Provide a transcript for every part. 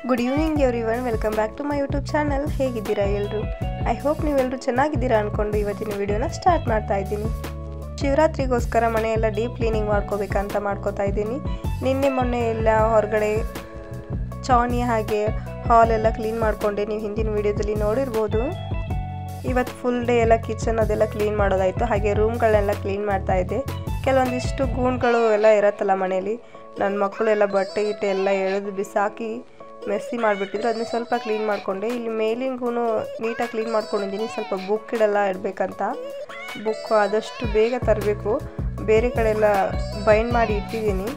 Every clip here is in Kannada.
Good evening everyone, welcome back to my YouTube channel. ಹೇಗಿದ್ದೀರಾ ಎಲ್ಲರೂ? ಐ ಹೋಪ್ ನೀವೆಲ್ಲರೂ ಚೆನ್ನಾಗಿದ್ದೀರಾ ಅಂದ್ಕೊಂಡು ಇವತ್ತಿನ ವಿಡಿಯೋನ ಸ್ಟಾರ್ಟ್ ಮಾಡ್ತಾ ಇದ್ದೀನಿ. ಶಿವರಾತ್ರಿಗೋಸ್ಕರ ಮನೆಯೆಲ್ಲ ಡೀಪ್ ಕ್ಲೀನಿಂಗ್ ಮಾಡ್ಕೋಬೇಕಂತ ಮಾಡ್ಕೋತಾ ಇದ್ದೀನಿ. ನಿನ್ನೆ ಮೊನ್ನೆ ಎಲ್ಲ ಹೊರಗಡೆ ಚಾವಣಿ ಹಾಗೆ ಹಾಲ್ ಎಲ್ಲ ಕ್ಲೀನ್ ಮಾಡಿಕೊಂಡೆ, ನೀವು ಹಿಂದಿನ ವಿಡಿಯೋದಲ್ಲಿ ನೋಡಿರ್ಬೋದು. ಇವತ್ತು ಫುಲ್ ಡೇ ಎಲ್ಲ ಕಿಚನ್ ಅದೆಲ್ಲ ಕ್ಲೀನ್ ಮಾಡೋದಾಯಿತು. ಹಾಗೆ ರೂಮ್ಗಳನ್ನೆಲ್ಲ ಕ್ಲೀನ್ ಮಾಡ್ತಾ ಇದ್ದೆ. ಕೆಲವೊಂದಿಷ್ಟು ಗೂಣಗಳು ಎಲ್ಲ ಇರತ್ತಲ್ಲ ಮನೇಲಿ, ನನ್ನ ಮಕ್ಕಳು ಎಲ್ಲ ಬಟ್ಟೆ ಗಿಟ್ಟೆ ಎಲ್ಲ ಎಳೆದು ಬಿಸಾಕಿ ಮೆಸ್ಸಿ ಮಾಡಿಬಿಟ್ಟಿದ್ರು. ಅದನ್ನ ಸ್ವಲ್ಪ ಕ್ಲೀನ್ ಮಾಡಿಕೊಂಡೆ. ಇಲ್ಲಿ ಮೇಲಿಂಗೂ ನೀಟಾಗಿ ಕ್ಲೀನ್ ಮಾಡ್ಕೊಂಡಿದ್ದೀನಿ. ಸ್ವಲ್ಪ ಬುಕ್ ಇಡೆಲ್ಲ ಇಡಬೇಕಂತ, ಬುಕ್ ಆದಷ್ಟು ಬೇಗ ತರಬೇಕು. ಬೇರೆ ಕಡೆ ಎಲ್ಲ ಬೈಂಡ್ ಮಾಡಿ ಇಟ್ಟಿದ್ದೀನಿ.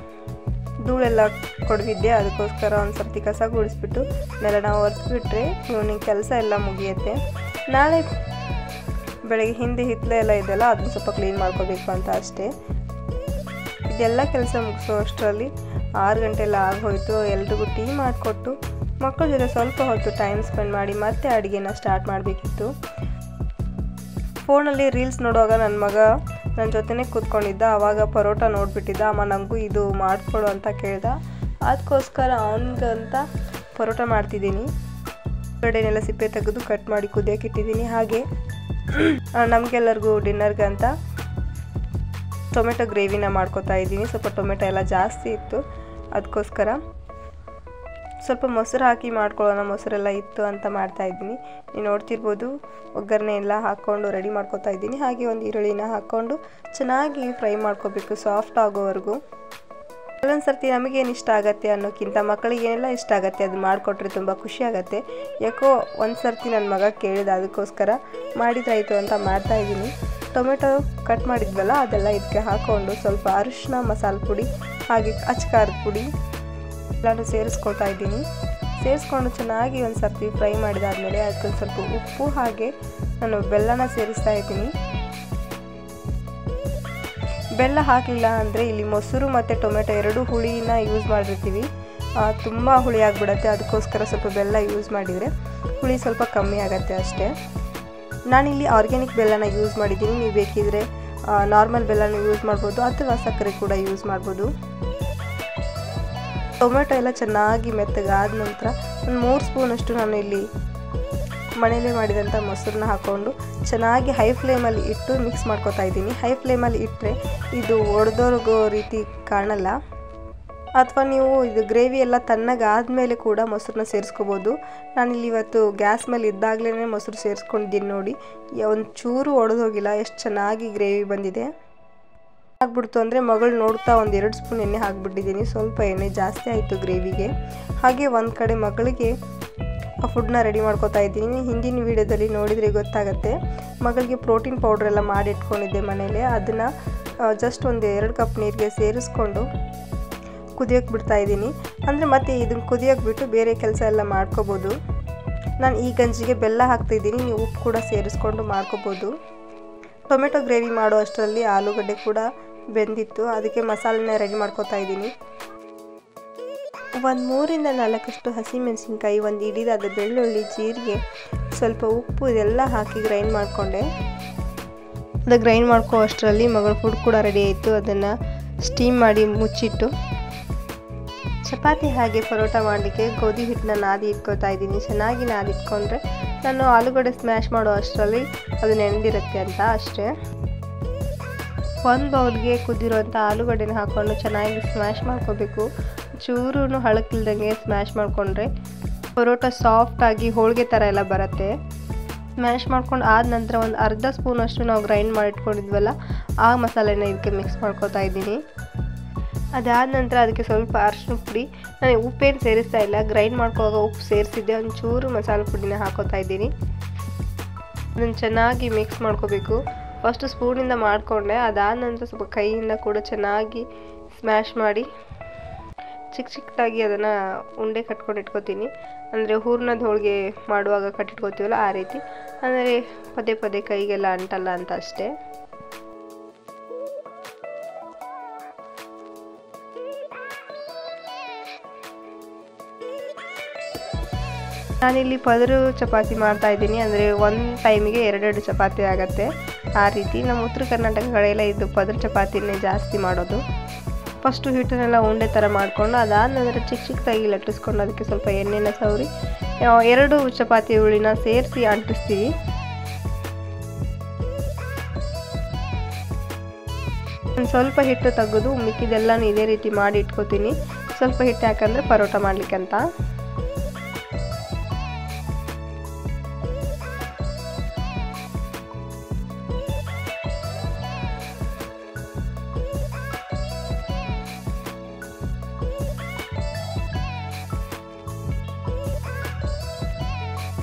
ಧೂಳೆಲ್ಲ ಕೊಡವಿದ್ದೆ, ಅದಕ್ಕೋಸ್ಕರ ಒಂದು ಸರ್ತಿ ಕಸ ಗುಡಿಸ್ಬಿಟ್ಟು ನೆಲನ ಒರೆಸ್ಬಿಟ್ರೆ ಇವನಿಗೆ ಕೆಲಸ ಎಲ್ಲ ಮುಗಿಯುತ್ತೆ. ನಾಳೆ ಬೆಳಗ್ಗೆ ಹಿಂದೆ ಹಿತ್ತಲೆ ಎಲ್ಲ ಇದೆಲ್ಲ ಅದನ್ನ ಸ್ವಲ್ಪ ಕ್ಲೀನ್ ಮಾಡ್ಕೋಬೇಕು ಅಂತ ಅಷ್ಟೇ. ಇದೆಲ್ಲ ಕೆಲಸ ಮುಗಿಸೋ ಅಷ್ಟರಲ್ಲಿ 6 ಗಂಟೆ ಎಲ್ಲ ಆಗೋಯ್ತು. ಎಲ್ರಿಗೂ ಟೀ ಮಾಡಿಕೊಟ್ಟು ಮಕ್ಕಳ ಜೊತೆ ಸ್ವಲ್ಪ ಹೊತ್ತು ಟೈಮ್ ಸ್ಪೆಂಡ್ ಮಾಡಿ ಮತ್ತೆ ಅಡುಗೆನ ಸ್ಟಾರ್ಟ್ ಮಾಡಬೇಕಿತ್ತು. ಫೋನಲ್ಲಿ ರೀಲ್ಸ್ ನೋಡುವಾಗ ನನ್ನ ಮಗ ನನ್ನ ಜೊತೆನೇ ಕೂತ್ಕೊಂಡಿದ್ದ. ಆವಾಗ ಪರೋಟ ನೋಡಿಬಿಟ್ಟಿದ್ದ. ಅಮ್ಮ ನನಗೂ ಇದು ಮಾಡಿಕೊಡು ಅಂತ ಕೇಳ್ದ. ಅದಕ್ಕೋಸ್ಕರ ಅವನಿಗಂತ ಪರೋಟ ಮಾಡ್ತಿದ್ದೀನಿ. ಕಡೆನೆಲ್ಲ ಸಿಪ್ಪೆ ತೆಗೆದು ಕಟ್ ಮಾಡಿ ಕುದಿಯೋಕೆ ಇಟ್ಟಿದ್ದೀನಿ. ಹಾಗೆ ನಮಗೆಲ್ಲರಿಗೂ ಡಿನ್ನರ್ಗಂತ ಟೊಮೆಟೊ ಗ್ರೇವಿನ ಮಾಡ್ಕೋತಾ ಇದ್ದೀನಿ. ಸ್ವಲ್ಪ ಟೊಮೆಟೊ ಎಲ್ಲ ಜಾಸ್ತಿ ಇತ್ತು, ಅದಕ್ಕೋಸ್ಕರ ಸ್ವಲ್ಪ ಮೊಸರು ಹಾಕಿ ಮಾಡ್ಕೊಳ್ಳೋಣ, ಮೊಸರೆಲ್ಲ ಇತ್ತು ಅಂತ ಮಾಡ್ತಾಯಿದ್ದೀನಿ. ನೀವು ನೋಡ್ತಿರ್ಬೋದು, ಒಗ್ಗರಣೆ ಎಲ್ಲ ಹಾಕ್ಕೊಂಡು ರೆಡಿ ಮಾಡ್ಕೋತಾ ಇದ್ದೀನಿ. ಹಾಗೆ ಒಂದು ಈರುಳ್ಳಿನ ಹಾಕ್ಕೊಂಡು ಚೆನ್ನಾಗಿ ಫ್ರೈ ಮಾಡ್ಕೋಬೇಕು ಸಾಫ್ಟ್ ಆಗೋವರೆಗೂ. ಕೆಲವೊಂದು ಸರ್ತಿ ನಮಗೇನು ಇಷ್ಟ ಆಗುತ್ತೆ ಅನ್ನೋಕ್ಕಿಂತ ಮಕ್ಕಳಿಗೆ ಏನೆಲ್ಲ ಇಷ್ಟ ಆಗುತ್ತೆ ಅದು ಮಾಡಿಕೊಟ್ರೆ ತುಂಬ ಖುಷಿ ಆಗುತ್ತೆ. ಯಾಕೋ ಒಂದು ಸರ್ತಿ ನನ್ನ ಮಗ ಕೇಳಿದ, ಅದಕ್ಕೋಸ್ಕರ ಮಾಡಿದ್ರಾಯಿತು ಅಂತ ಮಾಡ್ತಾಯಿದ್ದೀನಿ. ಟೊಮೆಟೊ ಕಟ್ ಮಾಡಿದ್ವಲ್ಲ ಅದೆಲ್ಲ ಇದಕ್ಕೆ ಹಾಕ್ಕೊಂಡು ಸ್ವಲ್ಪ ಅರಿಶಿನ, ಮಸಾಲೆ ಪುಡಿ ಹಾಗೆ ಅಚ್ಕಾರದ ಪುಡಿ ಎಲ್ಲನೂ ಸೇರಿಸ್ಕೊಳ್ತಾ ಇದ್ದೀನಿ. ಸೇರಿಸ್ಕೊಂಡು ಚೆನ್ನಾಗಿ ಒಂದು ಸರ್ತಿ ಫ್ರೈ ಮಾಡಿದಾದಮೇಲೆ ಅದಕ್ಕೊಂದು ಸ್ವಲ್ಪ ಉಪ್ಪು ಹಾಗೆ ನಾನು ಬೆಲ್ಲನ ಸೇರಿಸ್ತಾ ಇದ್ದೀನಿ. ಬೆಲ್ಲ ಹಾಕಲಿಲ್ಲ ಅಂದರೆ ಇಲ್ಲಿ ಮೊಸರು ಮತ್ತು ಟೊಮೆಟೊ ಎರಡೂ ಹುಳಿನ ಯೂಸ್ ಮಾಡಿರ್ತೀವಿ, ತುಂಬ ಹುಳಿ ಆಗಿಬಿಡುತ್ತೆ. ಅದಕ್ಕೋಸ್ಕರ ಸ್ವಲ್ಪ ಬೆಲ್ಲ ಯೂಸ್ ಮಾಡಿದರೆ ಹುಳಿ ಸ್ವಲ್ಪ ಕಮ್ಮಿ ಆಗುತ್ತೆ ಅಷ್ಟೇ. ನಾನಿಲ್ಲಿ ಆರ್ಗ್ಯಾನಿಕ್ ಬೆಲ್ಲನ ಯೂಸ್ ಮಾಡಿದ್ದೀನಿ. ನೀವು ಬೇಕಿದ್ರೆ ನಾರ್ಮಲ್ ಬೆಲ್ಲನ ಯೂಸ್ ಮಾಡ್ಬೋದು ಅಥವಾ ಸಕ್ಕರೆ ಕೂಡ ಯೂಸ್ ಮಾಡ್ಬೋದು. ಟೊಮೆಟೊ ಎಲ್ಲ ಚೆನ್ನಾಗಿ ಮೆತ್ತಗಾದ ನಂತರ ಒಂದು 3 ಸ್ಪೂನಷ್ಟು ನಾನು ಇಲ್ಲಿ ಮನೆಯಲ್ಲೇ ಮಾಡಿದಂಥ ಮೊಸರನ್ನ ಹಾಕ್ಕೊಂಡು ಚೆನ್ನಾಗಿ ಹೈ ಫ್ಲೇಮಲ್ಲಿ ಇಟ್ಟು ಮಿಕ್ಸ್ ಮಾಡ್ಕೊತಾ ಇದ್ದೀನಿ. ಹೈ ಫ್ಲೇಮಲ್ಲಿ ಇಟ್ಟರೆ ಇದು ಒಡೆದೋರ್ಗೋ ರೀತಿ ಕಾಣಲ್ಲ. ಅಥವಾ ನೀವು ಇದು ಗ್ರೇವಿ ಎಲ್ಲ ತಣ್ಣಗಾದ್ಮೇಲೆ ಕೂಡ ಮೊಸರನ್ನ ಸೇರಿಸ್ಕೋಬೋದು. ನಾನಿಲ್ಲಿ ಇವತ್ತು ಗ್ಯಾಸ್ ಮೇಲೆ ಇದ್ದಾಗಲೇ ಮೊಸರು ಸೇರಿಸ್ಕೊಂಡಿದ್ದೀನಿ. ನೋಡಿ, ಒಂದು ಚೂರು ಒಡೆದೋಗಿಲ್ಲ, ಎಷ್ಟು ಚೆನ್ನಾಗಿ ಗ್ರೇವಿ ಬಂದಿದೆ. ಹಾಕ್ಬಿಡ್ತು ಅಂದರೆ ಮಗಳು ನೋಡ್ತಾ 1-2 ಸ್ಪೂನ್ ಎಣ್ಣೆ ಹಾಕ್ಬಿಟ್ಟಿದ್ದೀನಿ. ಸ್ವಲ್ಪ ಎಣ್ಣೆ ಜಾಸ್ತಿ ಆಯಿತು ಗ್ರೇವಿಗೆ. ಹಾಗೆ ಒಂದು ಕಡೆ ಮಗಳಿಗೆ ಆ ಫುಡ್ನ ರೆಡಿ ಮಾಡ್ಕೋತಾ ಇದ್ದೀನಿ. ಹಿಂದಿನ ವೀಡಿಯೋದಲ್ಲಿ ನೋಡಿದರೆ ಗೊತ್ತಾಗುತ್ತೆ. ಮಗಳಿಗೆ ಪ್ರೋಟೀನ್ ಪೌಡ್ರ್ ಎಲ್ಲ ಮಾಡಿ ಇಟ್ಕೊಂಡಿದ್ದೆ ಮನೇಲಿ. ಅದನ್ನು ಜಸ್ಟ್ 1-2 ಕಪ್ ನೀರಿಗೆ ಸೇರಿಸ್ಕೊಂಡು ಕುದಿಯೋಕ್ಕೆ ಬಿಡ್ತಾ ಇದ್ದೀನಿ. ಅಂದರೆ ಮತ್ತೆ ಇದನ್ನು ಕುದಿಯೋಕ್ಕೆ ಬಿಟ್ಟು ಬೇರೆ ಕೆಲಸ ಎಲ್ಲ ಮಾಡ್ಕೋಬೋದು. ನಾನು ಈ ಗಂಜಿಗೆ ಬೆಲ್ಲ ಹಾಕ್ತಾಯಿದ್ದೀನಿ, ನೀವು ಉಪ್ಪು ಕೂಡ ಸೇರಿಸ್ಕೊಂಡು ಮಾಡ್ಕೋಬೋದು. ಟೊಮೆಟೊ ಗ್ರೇವಿ ಮಾಡೋ ಅಷ್ಟರಲ್ಲಿ ಆಲೂಗಡ್ಡೆ ಕೂಡ ಬೆಂದಿತ್ತು, ಅದಕ್ಕೆ ಮಸಾಲೆನ ರೆಡಿ ಮಾಡ್ಕೋತಾ ಇದ್ದೀನಿ. 3-4 ಹಸಿಮೆಣಸಿನ್ಕಾಯಿ, ಒಂದು ಹಿಡಿದಾದ ಬೆಳ್ಳುಳ್ಳಿ, ಜೀರಿಗೆ, ಸ್ವಲ್ಪ ಉಪ್ಪು ಇದೆಲ್ಲ ಹಾಕಿ ಗ್ರೈಂಡ್ ಮಾಡಿಕೊಂಡೆ. ಅದು ಗ್ರೈಂಡ್ ಮಾಡ್ಕೋ ಅಷ್ಟರಲ್ಲಿ ಮಗಳ ಫುಡ್ ಕೂಡ ರೆಡಿ ಆಯಿತು. ಅದನ್ನು ಸ್ಟೀಮ್ ಮಾಡಿ ಮುಚ್ಚಿಟ್ಟು ಚಪಾತಿ ಹಾಗೆ ಪರೋಟ ಮಾಡಲಿಕ್ಕೆ ಗೋಧಿ ಹಿಟ್ಟನ್ನ ನಾದಿ ಇಟ್ಕೋತಾ ಇದ್ದೀನಿ. ಚೆನ್ನಾಗಿ ನಾದಿ ಇಟ್ಕೊಂಡ್ರೆ ನಾನು ಆಲೂಗಡ್ಡೆ ಸ್ಮ್ಯಾಶ್ ಮಾಡೋ ಅಷ್ಟರಲ್ಲಿ ಅದು ನೆನೆದಿರುತ್ತೆ ಅಂತ ಅಷ್ಟೇ. ಒಂದು ಬೌಲ್ಗೆ ಕುದಿರೋಂಥ ಆಲೂಗಡ್ಡೆನ ಹಾಕ್ಕೊಂಡು ಚೆನ್ನಾಗಿ ಸ್ಮ್ಯಾಶ್ ಮಾಡ್ಕೋಬೇಕು. ಚೂರು ಹಳಕ್ಕಿಲ್ದಂಗೆ ಸ್ಮ್ಯಾಶ್ ಮಾಡಿಕೊಂಡ್ರೆ ಪರೋಟ ಸಾಫ್ಟಾಗಿ ಹೋಳಿಗೆ ಥರ ಎಲ್ಲ ಬರುತ್ತೆ. ಸ್ಮ್ಯಾಶ್ ಮಾಡ್ಕೊಂಡು ಆದ ನಂತರ ಒಂದು ಅರ್ಧ ಸ್ಪೂನಷ್ಟು ನಾವು ಗ್ರೈಂಡ್ ಮಾಡಿಟ್ಕೊಂಡಿದ್ವಲ್ಲ ಆ ಮಸಾಲೆನ ಇದಕ್ಕೆ ಮಿಕ್ಸ್ ಮಾಡ್ಕೋತಾ ಇದ್ದೀನಿ. ಅದಾದ ನಂತರ ಅದಕ್ಕೆ ಸ್ವಲ್ಪ ಅರಿಶಿನ ಪುಡಿ, ನಾನು ಉಪ್ಪೇನು ಸೇರಿಸ್ತಾ ಇಲ್ಲ, ಗ್ರೈಂಡ್ ಮಾಡ್ಕೊಳ್ಳುವಾಗ ಉಪ್ಪು ಸೇರಿಸಿದ್ದೆ. ಒಂಚೂರು ಮಸಾಲೆ ಪುಡಿನ ಹಾಕೋತಾ ಇದ್ದೀನಿ. ಅದನ್ನು ಚೆನ್ನಾಗಿ ಮಿಕ್ಸ್ ಮಾಡ್ಕೋಬೇಕು. ಫಸ್ಟು ಸ್ಪೂನಿಂದ ಮಾಡಿಕೊಂಡೆ, ಅದಾದ ನಂತರ ಸ್ವಲ್ಪ ಕೈಯಿಂದ ಕೂಡ ಚೆನ್ನಾಗಿ ಸ್ಮ್ಯಾಶ್ ಮಾಡಿ ಚಿಕ್ಕದಾಗಿ ಅದನ್ನು ಉಂಡೆ ಕಟ್ಕೊಂಡು ಇಟ್ಕೋತೀನಿ. ಅಂದರೆ ಹೂರ್ಣದ ಹೋಳಿಗೆ ಮಾಡುವಾಗ ಕಟ್ಟಿಟ್ಕೋತೀವಲ್ಲ ಆ ರೀತಿ, ಅಂದರೆ ಪದೇ ಪದೇ ಕೈಗೆಲ್ಲ ಅಂಟಲ್ಲ ಅಂತ ಅಷ್ಟೇ. ನಾನಿಲ್ಲಿ ಪದರು ಚಪಾತಿ ಮಾಡ್ತಾಯಿದ್ದೀನಿ. ಅಂದರೆ ಒಂದು ಟೈಮಿಗೆ 2 ಚಪಾತಿ ಆಗುತ್ತೆ ಆ ರೀತಿ. ನಮ್ಮ ಉತ್ತರ ಕರ್ನಾಟಕ ಕಡೆಯೆಲ್ಲ ಇದು ಪದರು ಚಪಾತಿನೇ ಜಾಸ್ತಿ ಮಾಡೋದು. ಫಸ್ಟು ಹಿಟ್ಟನ್ನೆಲ್ಲ ಉಂಡೆ ಥರ ಮಾಡಿಕೊಂಡು ಅದಾದ ಚಿಕ್ಕ ಚಿಕ್ಕದಾಗಿ ಲಟ್ಟಿಸ್ಕೊಂಡು ಅದಕ್ಕೆ ಸ್ವಲ್ಪ ಎಣ್ಣೆನ ಸವರಿ 2 ಚಪಾತಿ ಹುಳಿನ ಸೇರಿಸಿ ಅಂಟಿಸ್ತೀವಿ. ಸ್ವಲ್ಪ ಹಿಟ್ಟು ತೆಗೆದು ಮಿಕ್ಕಿದೆಲ್ಲನೂ ಇದೇ ರೀತಿ ಮಾಡಿ ಇಟ್ಕೋತೀನಿ. ಸ್ವಲ್ಪ ಹಿಟ್ಟು ಯಾಕಂದರೆ ಪರೋಟ ಮಾಡಲಿಕ್ಕೆ ಅಂತ.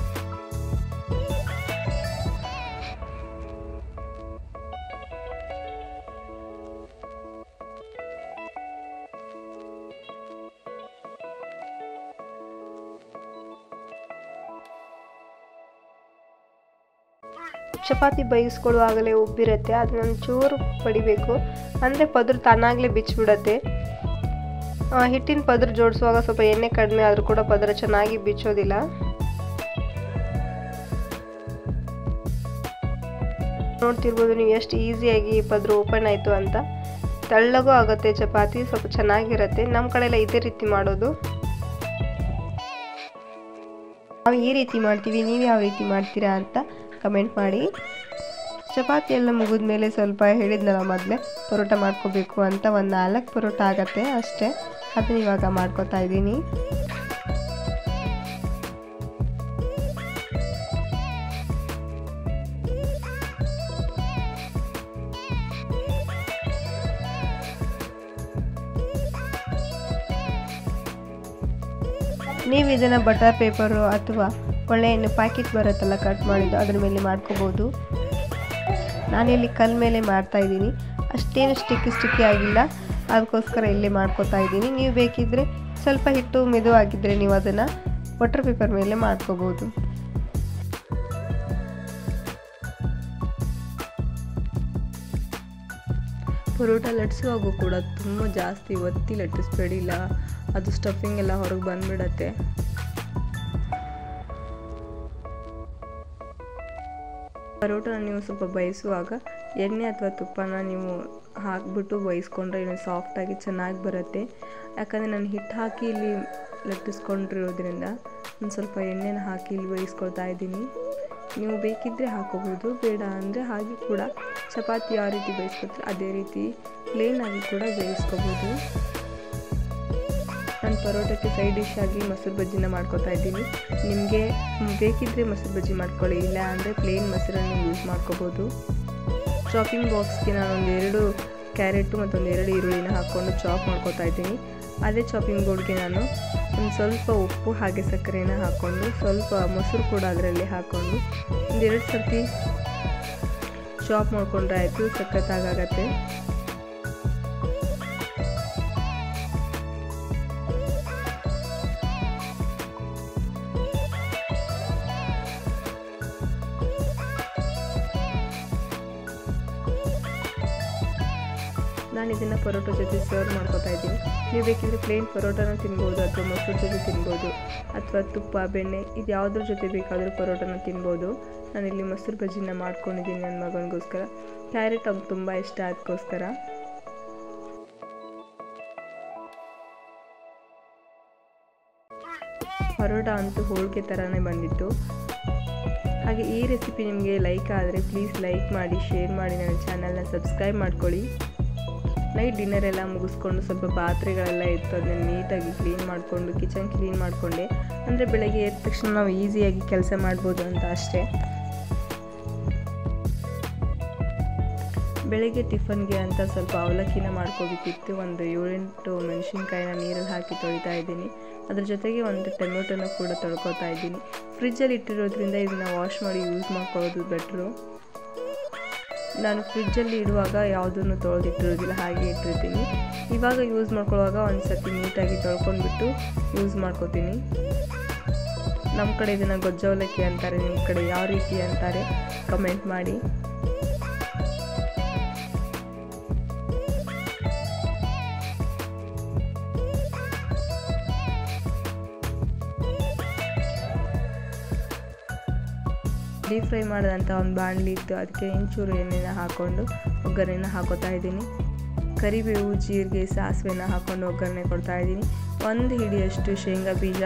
ಚಪಾತಿ ಬೇಯಿಸ್ಕೊಳ್ಳುವಾಗಲೇ ಉಬ್ಬಿರುತ್ತೆ, ಅದನ್ನ ಚೂರು ಪಡಿಬೇಕು, ಅಂದರೆ ಪದ್ರ ತಾನಾಗಲೇ ಬಿಚ್ಚಿಬಿಡತ್ತೆ. ಹಿಟ್ಟಿನ ಪದ್ರ ಜೋಡಿಸುವಾಗ ಸ್ವಲ್ಪ ಎಣ್ಣೆ ಕಡಿಮೆ ಆದರೂ ಕೂಡ ಪದ್ರ ಚೆನ್ನಾಗಿ ಬಿಚ್ಚೋದಿಲ್ಲ. ನೋಡ್ತಿರ್ಬೋದು ನೀವು ಎಷ್ಟು ಈಸಿಯಾಗಿ ಪದ್ರ ಓಪನ್ ಆಯಿತು ಅಂತ. ತೆಳ್ಳಗೂ ಆಗುತ್ತೆ ಚಪಾತಿ, ಸ್ವಲ್ಪ ಚೆನ್ನಾಗಿರುತ್ತೆ. ನಮ್ಮ ಕಡೆ ಎಲ್ಲ ಇದೇ ರೀತಿ ಮಾಡೋದು. ನಾವು ಈ ರೀತಿ ಮಾಡ್ತೀವಿ, ನೀವು ಯಾವ ರೀತಿ ಮಾಡ್ತೀರಾ ಅಂತ ಕಮೆಂಟ್ ಮಾಡಿ. ಚಪಾತಿ ಎಲ್ಲ ಮುಗಿದ ಮೇಲೆ ಸ್ವಲ್ಪ ಹೇಳಿದ್ನಲ್ಲ ಮೊದಲೇ ಪರೋಟ ಮಾಡ್ಕೋಬೇಕು ಅಂತ, ಒಂದು 4 ಪರೋಟ ಆಗತ್ತೆ ಅಷ್ಟೇ. ಅದನ್ನ ಇವಾಗ ಮಾಡ್ಕೋತಾ ಇದ್ದೀನಿ. ನೀವು ಇದನ್ನು ಬಟರ್ ಪೇಪರು ಅಥವಾ ಒಳ್ಳೆ ಎಣ್ಣೆ ಪ್ಯಾಕೆಟ್ ಬರುತ್ತಲ್ಲ ಕಟ್ ಮಾಡಿದ್ದು ಅದ್ರ ಮೇಲೆ ಮಾಡ್ಕೋಬೋದು. ನಾನಿಲ್ಲಿ ಕಲ್ ಮೇಲೆ ಮಾಡ್ತಾಯಿದ್ದೀನಿ, ಅಷ್ಟೇನು ಸ್ಟಿಕ್ಕಿ ಆಗಿಲ್ಲ, ಅದಕ್ಕೋಸ್ಕರ ಇಲ್ಲೇ ಮಾಡ್ಕೋತಾ ಇದ್ದೀನಿ. ನೀವು ಬೇಕಿದ್ದರೆ ಸ್ವಲ್ಪ ಹಿಟ್ಟು ಮೆದುವಾಗಿದ್ದರೆ ನೀವು ಅದನ್ನು ಬಟರ್ ಪೇಪರ್ ಮೇಲೆ ಮಾಡ್ಕೋಬೋದು. ಪರೋಟ ಲಟ್ಟಿಸುವಾಗೂ ಕೂಡ ತುಂಬ ಜಾಸ್ತಿ ಒತ್ತಿ ಲಟ್ಟಿಸ್ಬೇಡಿಲ್ಲ, ಅದು ಸ್ಟಫಿಂಗ್ ಎಲ್ಲ ಹೊರಗೆ ಬಂದುಬಿಡತ್ತೆ. ಪರೋಟನ ನೀವು ಸ್ವಲ್ಪ ಬೇಯಿಸುವಾಗ ಎಣ್ಣೆ ಅಥವಾ ತುಪ್ಪನ ನೀವು ಹಾಕಿಬಿಟ್ಟು ಬೇಯಿಸ್ಕೊಂಡ್ರೆ ಇನ್ನೂ ಸಾಫ್ಟಾಗಿ ಚೆನ್ನಾಗಿ ಬರುತ್ತೆ. ಯಾಕಂದರೆ ನಾನು ಹಿಟ್ಟು ಹಾಕಿ ಇಲ್ಲಿ ಲಟ್ಟಿಸ್ಕೊಂಡಿರೋದ್ರಿಂದ ಒಂದು ಸ್ವಲ್ಪ ಎಣ್ಣೆನ ಹಾಕಿ ಇಲ್ಲಿ ಬೇಯಿಸ್ಕೊಳ್ತಾ ಇದ್ದೀನಿ. ನೀವು ಬೇಕಿದ್ದರೆ ಹಾಕೋಬೋದು, ಬೇಡ ಅಂದರೆ ಹಾಗೆ ಕೂಡ ಚಪಾತಿ ಯಾವ ರೀತಿ ಬೇಯಿಸ್ಕೊತೀವಿ ಅದೇ ರೀತಿ ಪ್ಲೇನಾಗಿ ಕೂಡ ಬೇಯಿಸ್ಕೋಬೋದು. ನಾನು ಪರೋಟಕ್ಕೆ ಸೈಡ್ ಡಿಶ್ ಆಗಿ ಮೊಸರು ಬಜ್ಜಿನ ಮಾಡ್ಕೊತಾ ಇದ್ದೀನಿ. ನಿಮಗೆ ಬೇಕಿದ್ದರೆ ಮೊಸರು ಬಜ್ಜಿ ಮಾಡ್ಕೊಳ್ಳಿ, ಇಲ್ಲ ಅಂದರೆ ಪ್ಲೇನ್ ಮೊಸರನ್ನು ಯೂಸ್ ಮಾಡ್ಕೋಬೋದು. ಚಾಪಿಂಗ್ ಬಾಕ್ಸ್ಗೆ ನಾನೊಂದು 2 ಕ್ಯಾರೆಟು ಮತ್ತೊಂದು 2 ಈರುಳ್ಳಿನ ಹಾಕ್ಕೊಂಡು ಚಾಪ್ ಮಾಡ್ಕೊತಾ ಇದ್ದೀನಿ. ಅದೇ ಚಾಪಿಂಗ್ ಬೋರ್ಡ್ಗೆ ನಾನು ಒಂದು ಸ್ವಲ್ಪ ಉಪ್ಪು ಹಾಗೆ ಸಕ್ಕರೆನ ಹಾಕ್ಕೊಂಡು ಸ್ವಲ್ಪ ಮೊಸರು ಕೂಡ ಅದರಲ್ಲಿ ಹಾಕ್ಕೊಂಡು ಒಂದು 2 ಸರ್ತಿ ಚಾಪ್ ಮಾಡ್ಕೊಂಡ್ರೆ ಆಯಿತು, ಸಖತ್ತಾಗತ್ತೆ. ನಾನು ಇದನ್ನು ಪರೋಟ ಜೊತೆ ಸರ್ವ್ ಮಾಡ್ಕೊತಾ ಇದ್ದೀನಿ. ನೀವು ಬೇಕಿದ್ರೆ ಪ್ಲೇನ್ ಪರೋಟನ ತಿನ್ಬೋದು, ಅಥವಾ ಮೊಸರು ಜೊತೆ ತಿನ್ಬೋದು, ಅಥವಾ ತುಪ್ಪ ಬೆಣ್ಣೆ ಇದು ಯಾವುದ್ರ ಜೊತೆ ಬೇಕಾದರೂ ಪರೋಟನ ತಿನ್ಬೋದು. ನಾನಿಲ್ಲಿ ಮೊಸರು ಬಜ್ಜಿನ ಮಾಡ್ಕೊಂಡಿದ್ದೀನಿ ನನ್ನ ಮಗನಿಗೋಸ್ಕರ. ಕ್ಯಾರೆಟ್ ಅವ್ನಿಗೆ ತುಂಬ ಇಷ್ಟ, ಅದಕ್ಕೋಸ್ಕರ. ಪರೋಟ ಅಂತೂ ಹೋಳಿಗೆ ಥರನೇ ಬಂದಿತ್ತು. ಹಾಗೆ ಈ ರೆಸಿಪಿ ನಿಮಗೆ ಲೈಕ್ ಆದರೆ ಪ್ಲೀಸ್ ಲೈಕ್ ಮಾಡಿ, ಶೇರ್ ಮಾಡಿ, ನನ್ನ ಚಾನಲ್ನ ಸಬ್ಸ್ಕ್ರೈಬ್ ಮಾಡ್ಕೊಳ್ಳಿ. ನೈಟ್ ಡಿನ್ನರ್ ಎಲ್ಲ ಮುಗಿಸ್ಕೊಂಡು ಸ್ವಲ್ಪ ಪಾತ್ರೆಗಳೆಲ್ಲ ಇತ್ತು, ಅದನ್ನ ನೀಟಾಗಿ ಕ್ಲೀನ್ ಮಾಡಿಕೊಂಡು ಕಿಚನ್ ಕ್ಲೀನ್ ಮಾಡಿಕೊಂಡೆ. ಅಂದರೆ ಬೆಳಗ್ಗೆ ಎದ್ದ ತಕ್ಷಣ ನಾವು ಈಸಿಯಾಗಿ ಕೆಲಸ ಮಾಡ್ಬೋದು ಅಂತ ಅಷ್ಟೇ. ಬೆಳಗ್ಗೆ ಟಿಫನ್ಗೆ ಅಂತ ಸ್ವಲ್ಪ ಅವಲಕ್ಕಿನ ಮಾಡ್ಕೋಬೇಕಿತ್ತು. ಒಂದು 7-8 ಮೆಣಸಿನ್ಕಾಯಿನ ನೀರಲ್ಲಿ ಹಾಕಿ ತೊಳಿತಾ ಇದ್ದೀನಿ. ಅದ್ರ ಜೊತೆಗೆ ಒಂದು ಟೊಮೆಟೊನ ಕೂಡ ತೊಳ್ಕೊತಾ ಇದ್ದೀನಿ. ಫ್ರಿಜ್ಜಲ್ಲಿ ಇಟ್ಟಿರೋದ್ರಿಂದ ಇದನ್ನು ವಾಶ್ ಮಾಡಿ ಯೂಸ್ ಮಾಡ್ಕೊಳ್ಳೋದು ಬೆಟ್ರು. ನಾನು ಫ್ರಿಜ್ಜಲ್ಲಿ ಇಡುವಾಗ ಯಾವುದನ್ನು ತೊಳೆದಿಟ್ಟಿರೋದಿಲ್ಲ, ಹಾಗೆ ಇಟ್ಟಿರ್ತೀನಿ. ಇವಾಗ ಯೂಸ್ ಮಾಡ್ಕೊಳ್ಳುವಾಗ ಒಂದು ಸರ್ತಿ ನೀಟಾಗಿ ತೊಳ್ಕೊಂಡ್ಬಿಟ್ಟು ಯೂಸ್ ಮಾಡ್ಕೋತೀನಿ. ನಮ್ಮ ಕಡೆ ಇದನ್ನು ಗೊಜ್ಜ ಅವಲಕ್ಕಿ ಅಂತಾರೆ, ನಿಮ್ಮ ಕಡೆ ಯಾವ ರೀತಿ ಅಂತಾರೆ ಕಮೆಂಟ್ ಮಾಡಿ. ಡೀಪ್ ಫ್ರೈ ಮಾಡಿದಂಥ ಒಂದು ಬಾಣಲಿ ಇತ್ತು, ಅದಕ್ಕೆ ಇಂಚೂರು ಎಣ್ಣೆನ ಹಾಕ್ಕೊಂಡು ಒಗ್ಗರಣೆನ ಹಾಕೋತಾ ಇದ್ದೀನಿ. ಕರಿಬೇವು, ಜೀರಿಗೆ, ಸಾಸಿವೆನ ಹಾಕ್ಕೊಂಡು ಒಗ್ಗರಣೆ ಕೊಡ್ತಾಯಿದ್ದೀನಿ. 1 ಹಿಡಿಯಷ್ಟು ಶೇಂಗಾ ಬೀಜ,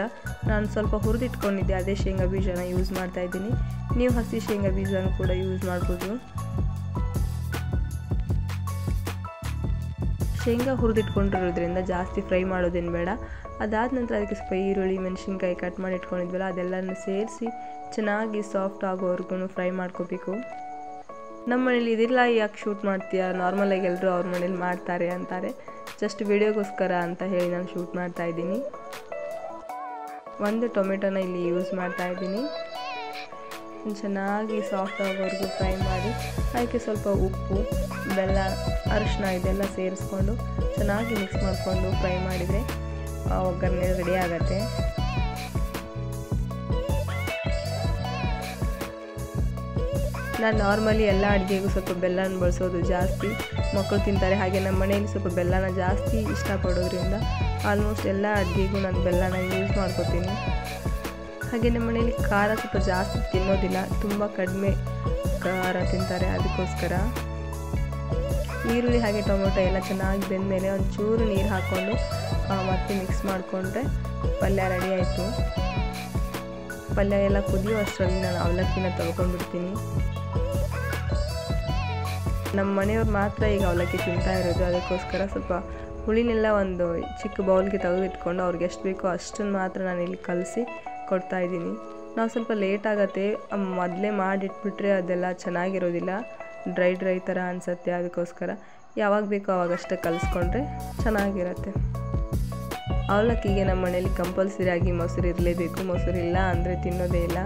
ನಾನು ಸ್ವಲ್ಪ ಹುರಿದಿಟ್ಕೊಂಡಿದ್ದೆ, ಅದೇ ಶೇಂಗಾ ಬೀಜನ ಯೂಸ್ ಮಾಡ್ತಾಯಿದ್ದೀನಿ. ನೀವು ಹಸಿ ಶೇಂಗಾ ಬೀಜನ ಕೂಡ ಯೂಸ್ ಮಾಡ್ಬೋದು. ಶೇಂಗಾ ಹುರಿದಿಟ್ಕೊಂಡಿರೋದ್ರಿಂದ ಜಾಸ್ತಿ ಫ್ರೈ ಮಾಡೋದೇನು ಬೇಡ. ಅದಾದ ನಂತರ ಅದಕ್ಕೆ ಸ್ವಲ್ಪ ಈರುಳ್ಳಿ, ಮೆಣಸಿನ್ಕಾಯಿ ಕಟ್ ಮಾಡಿ ಇಟ್ಕೊಂಡಿದ್ವಲ್ಲ ಅದೆಲ್ಲನೂ ಸೇರಿಸಿ ಚೆನ್ನಾಗಿ ಸಾಫ್ಟ್ ಆಗೋವರೆಗೂ ಫ್ರೈ ಮಾಡ್ಕೋಬೇಕು. ನಮ್ಮ ಮನೇಲಿ ಇದಿಲ್ಲ, ಯಾಕೆ ಶೂಟ್ ಮಾಡ್ತೀಯಾ, ನಾರ್ಮಲಾಗಿ ಎಲ್ಲರೂ ಅವ್ರ ಮನೇಲಿ ಮಾಡ್ತಾರೆ ಅಂತಾರೆ. ಜಸ್ಟ್ ವಿಡಿಯೋಗೋಸ್ಕರ ಅಂತ ಹೇಳಿ ನಾನು ಶೂಟ್ ಮಾಡ್ತಾಯಿದ್ದೀನಿ. 1 ಟೊಮೆಟೊನ ಇಲ್ಲಿ ಯೂಸ್ ಮಾಡ್ತಾಯಿದ್ದೀನಿ. ಚೆನ್ನಾಗಿ ಸಾಫ್ಟ್ ಆಗೋವರೆಗೂ ಫ್ರೈ ಮಾಡಿ ಅದಕ್ಕೆ ಸ್ವಲ್ಪ ಉಪ್ಪು, ಬೆಲ್ಲ, ಅರಿಶಿನ ಇದೆಲ್ಲ ಸೇರಿಸ್ಕೊಂಡು ಚೆನ್ನಾಗಿ ಮಿಕ್ಸ್ ಮಾಡಿಕೊಂಡು ಫ್ರೈ ಮಾಡಿದರೆ ಒಗ್ಗರಣೆ ರೆಡಿ ಆಗುತ್ತೆ. ನಾನು ನಾರ್ಮಲಿ ಎಲ್ಲ ಅಡುಗೆಗೂ ಸ್ವಲ್ಪ ಬೆಲ್ಲನ ಬಳಸೋದು ಜಾಸ್ತಿ, ಮಕ್ಕಳು ತಿಂತಾರೆ. ಹಾಗೆ ನಮ್ಮ ಮನೆಯಲ್ಲಿ ಸ್ವಲ್ಪ ಬೆಲ್ಲನ ಜಾಸ್ತಿ ಇಷ್ಟಪಡೋದ್ರಿಂದ ಆಲ್ಮೋಸ್ಟ್ ಎಲ್ಲ ಅಡುಗೆಗೂ ನಾನು ಬೆಲ್ಲನ ಯೂಸ್ ಮಾಡ್ಕೋತೀನಿ. ಹಾಗೆ ನಮ್ಮ ಮನೆಯಲ್ಲಿ ಖಾರ ಸ್ವಲ್ಪ ಜಾಸ್ತಿ ತಿನ್ನೋದಿಲ್ಲ, ತುಂಬ ಕಡಿಮೆ ಖಾರ ತಿಂತಾರೆ. ಅದಕ್ಕೋಸ್ಕರ ಈರುಳ್ಳಿ ಹಾಗೆ ಟೊಮೊಟೊ ಎಲ್ಲ ಚೆನ್ನಾಗಿ ಬೆಂದಮೇಲೆ ಒಂಚೂರು ನೀರು ಹಾಕ್ಕೊಂಡು ಮತ್ತೆ ಮಿಕ್ಸ್ ಮಾಡಿಕೊಂಡ್ರೆ ಪಲ್ಯ ರೆಡಿ ಆಯಿತು. ಪಲ್ಯ ಎಲ್ಲ ಕುದಿಯೋ ಅಷ್ಟರಲ್ಲಿ ನಾನು ಅವಲಕ್ಕಿನ ತೊಳ್ಕೊಂಡ್ಬಿಡ್ತೀನಿ. ನಮ್ಮ ಮನೆಯವ್ರು ಮಾತ್ರ ಈಗ ಅವಲಕ್ಕಿ ತಿಂತಾ ಇರೋದು, ಅದಕ್ಕೋಸ್ಕರ ಸ್ವಲ್ಪ ಹುಳಿನೆಲ್ಲ ಒಂದು ಚಿಕ್ಕ ಬೌಲ್ಗೆ ತೆಗೆದಿಟ್ಕೊಂಡು ಅವ್ರಿಗೆ ಎಷ್ಟು ಬೇಕೋ ಅಷ್ಟನ್ನು ಮಾತ್ರ ನಾನು ಇಲ್ಲಿ ಕಲಸಿ ಕೊಡ್ತಾಯಿದ್ದೀನಿ. ನಾವು ಸ್ವಲ್ಪ ಲೇಟ್ ಆಗುತ್ತೆ, ಮೊದಲೇ ಮಾಡಿಟ್ಬಿಟ್ರೆ ಅದೆಲ್ಲ ಚೆನ್ನಾಗಿರೋದಿಲ್ಲ, ಡ್ರೈ ಥರ ಅನಿಸುತ್ತೆ. ಅದಕ್ಕೋಸ್ಕರ ಯಾವಾಗ ಬೇಕೋ ಆವಾಗಷ್ಟೇ ಕಲಿಸ್ಕೊಂಡ್ರೆ ಚೆನ್ನಾಗಿರುತ್ತೆ. ಅವಲಕ್ಕಿಗೆ ನಮ್ಮ ಮನೇಲಿ ಕಂಪಲ್ಸರಿಯಾಗಿ ಮೊಸರು ಇರಲೇಬೇಕು, ಮೊಸರು ಇಲ್ಲ ಅಂದರೆ ತಿನ್ನೋದೇ ಇಲ್ಲ.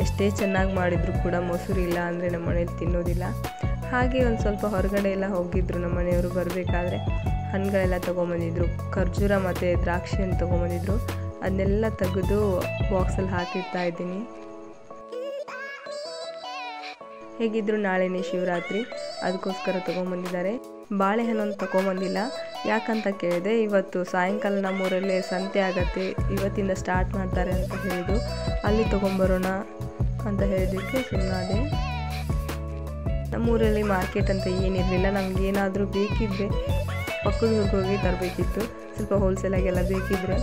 ಎಷ್ಟೇ ಚೆನ್ನಾಗಿ ಮಾಡಿದರೂ ಕೂಡ ಮೊಸರು ಇಲ್ಲ ಅಂದರೆ ನಮ್ಮ ಮನೇಲಿ ತಿನ್ನೋದಿಲ್ಲ. ಹಾಗೆ ಒಂದು ಸ್ವಲ್ಪ ಹೊರಗಡೆ ಎಲ್ಲ ಹೋಗಿದ್ರು ನಮ್ಮ ಮನೆಯವರು, ಬರಬೇಕಾದ್ರೆ ಹಣ್ಣುಗಳೆಲ್ಲ ತೊಗೊಂಬಂದಿದ್ರು, ಖರ್ಜೂರ ಮತ್ತು ದ್ರಾಕ್ಷಿಯನ್ನು ತೊಗೊಂಬಂದಿದ್ರು. ಅದನ್ನೆಲ್ಲ ತೆಗೆದು ಬಾಕ್ಸಲ್ಲಿ ಹಾಕಿರ್ತಾ ಇದ್ದೀನಿ. ಹೇಗಿದ್ರು ನಾಳೆನೇ ಶಿವರಾತ್ರಿ, ಅದಕ್ಕೋಸ್ಕರ ತೊಗೊಂಬಂದಿದ್ದಾರೆ. ಬಾಳೆಹಣ್ಣನ್ನು ತೊಗೊಂಬಂದಿಲ್ಲ, ಯಾಕಂತ ಕೇಳಿದೆ. ಇವತ್ತು ಸಾಯಂಕಾಲ ನಮ್ಮೂರಲ್ಲೇ ಸಂತೆ ಆಗತ್ತೆ, ಇವತ್ತಿಂದ ಸ್ಟಾರ್ಟ್ ಮಾಡ್ತಾರೆ ಅಂತ ಹೇಳಿದ್ರು. ಅಲ್ಲಿ ತೊಗೊಂಬರೋಣ ಅಂತ ಹೇಳಿದ್ದಕ್ಕೆ ಸುಮ್ಮನಾದೆ. ನಮ್ಮೂರಲ್ಲಿ ಮಾರ್ಕೆಟ್ ಅಂತ ಏನಿರಲಿಲ್ಲ, ನಮಗೇನಾದರೂ ಬೇಕಿದ್ದರೆ ಪಕ್ಕದ ಊರಿಗೆ ಹೋಗಿ ತರಬೇಕಿತ್ತು. ಸ್ವಲ್ಪ ಹೋಲ್ಸೇಲಾಗೆಲ್ಲ ಬೇಕಿದ್ದರೆ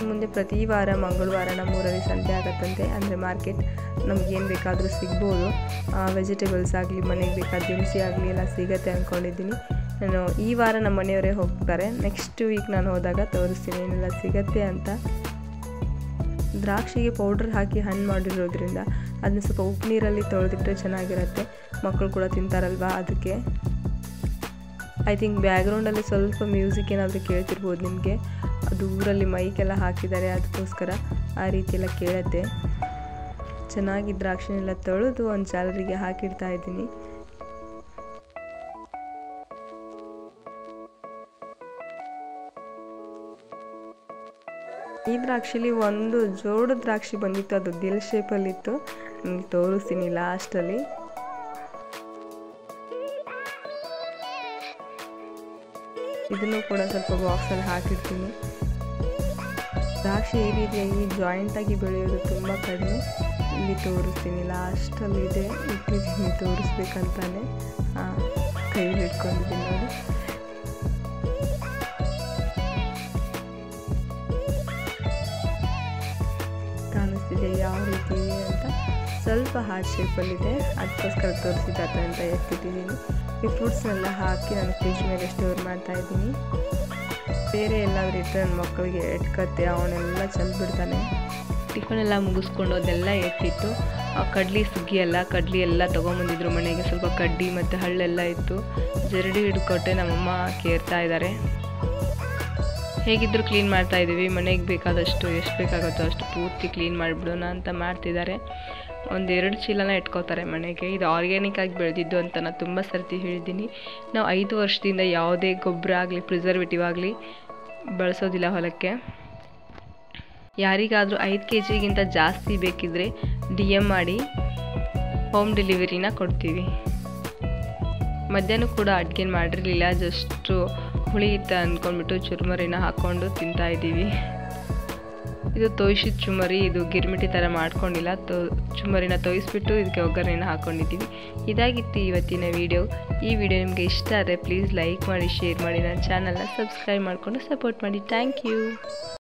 ಮುಂದೆ ಪ್ರತಿ ವಾರ ಮಂಗಳವಾರ ನಮ್ಮೂರಲ್ಲಿ ಸಂತೆ ಆಗತ್ತಂತೆ, ಅಂದರೆ ಮಾರ್ಕೆಟ್. ನಮಗೇನು ಬೇಕಾದರೂ ಸಿಗ್ಬೋದು, ವೆಜಿಟೇಬಲ್ಸ್ ಆಗಲಿ, ಮನೆಗೆ ಬೇಕಾದ ದಿನಸಿ ಆಗಲಿ ಎಲ್ಲ ಸಿಗತ್ತೆ ಅಂದ್ಕೊಂಡಿದ್ದೀನಿ. ನಾನು ಈ ವಾರ ನಮ್ಮ ಮನೆಯವರೇ ಹೋಗ್ತಾರೆ, ನೆಕ್ಸ್ಟ್ ವೀಕ್ ನಾನು ಹೋದಾಗ ತೋರಿಸ್ತೀನಿ ಏನೆಲ್ಲ ಸಿಗತ್ತೆ ಅಂತ. ದ್ರಾಕ್ಷಿಗೆ ಪೌಡ್ರ್ ಹಾಕಿ ಹಣ್ಣು ಮಾಡಿರೋದ್ರಿಂದ ಅದನ್ನ ಸ್ವಲ್ಪ ಉಪ್ಪು ನೀರಲ್ಲಿ ತೊಳೆದಿಟ್ಟರೆ ಚೆನ್ನಾಗಿರುತ್ತೆ, ಮಕ್ಕಳು ಕೂಡ ತಿಂತಾರಲ್ವ ಅದಕ್ಕೆ. ಐ ಥಿಂಕ್ ಬ್ಯಾಕ್ಗ್ರೌಂಡಲ್ಲಿ ಸ್ವಲ್ಪ ಮ್ಯೂಸಿಕ್ ಏನಾದರೂ ಕೇಳ್ತಿರ್ಬೋದು ನಿಮಗೆ, ಅದು ಊರಲ್ಲಿ ಮೈಕೆಲ್ಲ ಹಾಕಿದ್ದಾರೆ, ಅದಕ್ಕೋಸ್ಕರ ಆ ರೀತಿಯೆಲ್ಲ ಕೇಳುತ್ತೆ. ಚೆನ್ನಾಗಿ ದ್ರಾಕ್ಷಿನೆಲ್ಲ ತೊಳೆದು ಒಂದು ಜಾಲರಿಗೆ ಹಾಕಿಡ್ತಾ ಇದ್ದೀನಿ. ಈ ದ್ರಾಕ್ಷಿಲಿ ಒಂದು ಜೋಡು ದ್ರಾಕ್ಷಿ ಬಂದಿತ್ತು, ಅದು ದಿಲ್ ಶೇಪಲ್ಲಿತ್ತು, ನಿಮಗೆ ತೋರಿಸ್ತೀನಿ ಲಾಸ್ಟಲ್ಲಿ. ಇದನ್ನು ಕೂಡ ಸ್ವಲ್ಪ ಬಾಕ್ಸಲ್ಲಿ ಹಾಕಿರ್ತೀನಿ. ದ್ರಾಕ್ಷಿ ಈ ರೀತಿಯಾಗಿ ಜಾಯಿಂಟಾಗಿ ಬೆಳೆಯೋದು ತುಂಬ ಕಡಿಮೆ. ಇಲ್ಲಿ ತೋರಿಸ್ತೀನಿ, ಲಾಸ್ಟಲ್ಲಿದೆ, ಇಟ್ಟಿದ್ದೀನಿ ತೋರಿಸ್ಬೇಕಂತಾನೆ ಕೈಯಲ್ಲಿ ಇಟ್ಕೊಂಡಿದ್ದೀನಿ ನೋಡಿ. ಕಾಣಿಸ್ತಿದೆ ಯಾವ ರೀತಿ ಅಂತ. ಸ್ವಲ್ಪ ಹಾರ್ಟ್ ಶೇಪಲ್ಲಿದೆ, ಅದಕ್ಕೋಸ್ಕರ ತೋರಿಸಿದಾತ ಅಂತ ಎತ್ತಿಟ್ಟಿದ್ದೀನಿ. ಈ ಫ್ರೂಟ್ಸ್ನೆಲ್ಲ ಹಾಕಿ ನಾನು ಫ್ರಿಜ್ ಮೇಲೆ ಸ್ಟೋರ್ ಮಾಡ್ತಾಯಿದ್ದೀನಿ. ಬೇರೆ ಎಲ್ಲಾದರೂ ಇಟ್ಟರೆ ನನ್ನ ಮಕ್ಕಳಿಗೆ ಎಟ್ಕತ್ತೆ, ಅವನೆಲ್ಲ ಚೆಲ್ಬಿಡ್ತಾನೆ. ಟಿಫನ್ ಎಲ್ಲ ಮುಗಿಸ್ಕೊಂಡು ಅದೆಲ್ಲ ಎತ್ತಿತ್ತು. ಕಡ್ಲಿ ಸುಗ್ಗಿ ಎಲ್ಲ ತೊಗೊಂಬಂದಿದ್ರು ಮನೆಗೆ. ಸ್ವಲ್ಪ ಕಡ್ಡಿ ಮತ್ತು ಹಳ್ಳೆಲ್ಲ ಇತ್ತು, ಜರಡಿ ಹಿಡ್ಕೊಟ್ಟೆ ನಮ್ಮಮ್ಮ ಕೇರ್ತಾ ಇದ್ದಾರೆ. ಹೇಗಿದ್ದರೂ ಕ್ಲೀನ್ ಮಾಡ್ತಾಯಿದ್ದೀವಿ, ಮನೆಗೆ ಬೇಕಾದಷ್ಟು ಎಷ್ಟು ಬೇಕಾಗುತ್ತೋ ಅಷ್ಟು ಪೂರ್ತಿ ಕ್ಲೀನ್ ಮಾಡಿಬಿಡೋಣ ಅಂತ ಮಾಡ್ತಿದ್ದಾರೆ. 1-2 ಚೀಲನ ಇಟ್ಕೋತಾರೆ ಮನೆಗೆ. ಇದು ಆರ್ಗ್ಯಾನಿಕ್ ಆಗಿ ಬೆಳೆದಿದ್ದು ಅಂತ ನಾನು ತುಂಬ ಸರ್ತಿ ಹೇಳಿದ್ದೀನಿ. ನಾವು 5 ವರ್ಷದಿಂದ ಯಾವುದೇ ಗೊಬ್ಬರ ಆಗಲಿ, ಪ್ರಿಸರ್ವೇಟಿವ್ ಆಗಲಿ ಬಳಸೋದಿಲ್ಲ ಹೊಲಕ್ಕೆ. ಯಾರಿಗಾದರೂ 5 kg ಜಾಸ್ತಿ ಬೇಕಿದ್ದರೆ DM ಮಾಡಿ ಹೋಮ್ ಡೆಲಿವರಿನ ಕೊಡ್ತೀವಿ. ಮಧ್ಯಾಹ್ನ ಕೂಡ ಅಡುಗೆ ಮಾಡಿರಲಿಲ್ಲ, ಜಸ್ಟು ಹುಳಿ ಇತ್ತು ಅಂದ್ಕೊಂಡ್ಬಿಟ್ಟು ಚುರುಮರಿನ ಹಾಕ್ಕೊಂಡು ತಿಂತಾಯಿದ್ದೀವಿ. ಇದು ತೋಯಿಸಿದ ಚುಮ್ಮರಿ, ಇದು ಗಿರ್ಮಿಟಿ ಥರ ಮಾಡ್ಕೊಂಡಿಲ್ಲ, ಚುಮ್ಮರಿನ ತೋಯಿಸ್ಬಿಟ್ಟು ಇದಕ್ಕೆ ಒಗ್ಗರಣೆನ ಹಾಕ್ಕೊಂಡಿದ್ದೀವಿ. ಇದಾಗಿತ್ತು ಇವತ್ತಿನ ವಿಡಿಯೋ. ಈ ವಿಡಿಯೋ ನಿಮಗೆ ಇಷ್ಟ ಆದರೆ ಪ್ಲೀಸ್ ಲೈಕ್ ಮಾಡಿ, ಶೇರ್ ಮಾಡಿ, ನನ್ನ ಚಾನಲ್ನ ಸಬ್ಸ್ಕ್ರೈಬ್ ಮಾಡಿಕೊಂಡು ಸಪೋರ್ಟ್ ಮಾಡಿ. Thank you.